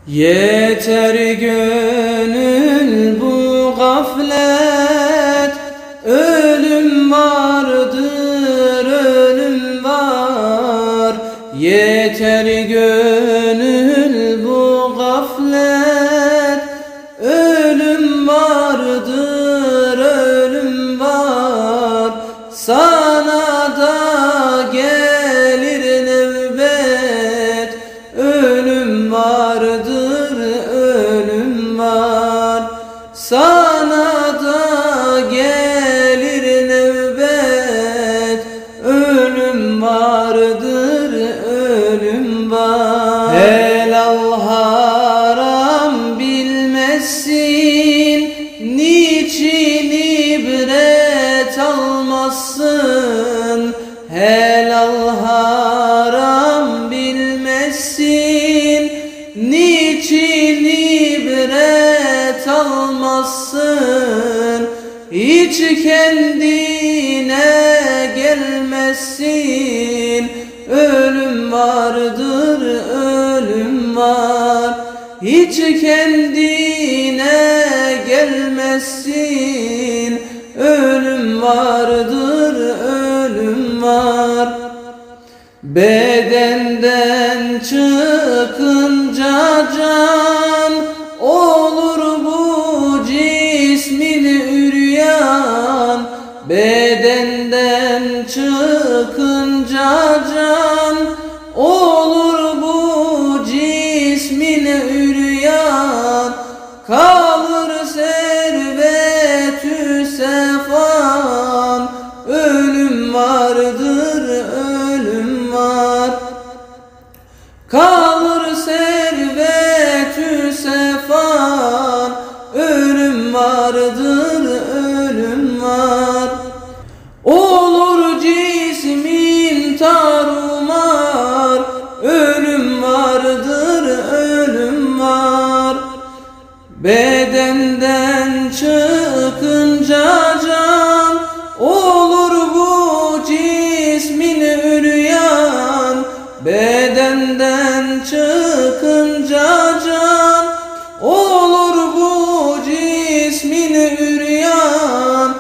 Yeter gönül bu gaflet, ölüm vardır, ölüm var. Yeter gönül bu gaflet, ölüm vardır, ölüm var. Sana da gelir nöbet, ölüm vardır, ölüm var. Sana da gelir nöbet, ölüm vardır, ölüm var. Helal haram bilmezsin, niçin ibret almazsın? Helal haram bilmezsin, niçin ibret almazsın? Hiç kendine gelmezsin, ölüm vardır, ölüm var. Hiç kendine gelmezsin, ölüm vardır, ölüm var. Bedenden çıkınca can, olur bu cismin üryan. Bedenden çıkınca can, olur bu cismin üryan. Kalır servet-ü sefan, ölüm vardır, ölüm var. Kalır servet-ü sefan, ölüm vardır, ölüm var. Olur cismin tarumar, ölüm vardır, ölüm var. Bedenden çıkınca can, olur bu cismin üryan. Bedenden çıkınca can, olur bu cismin üryan.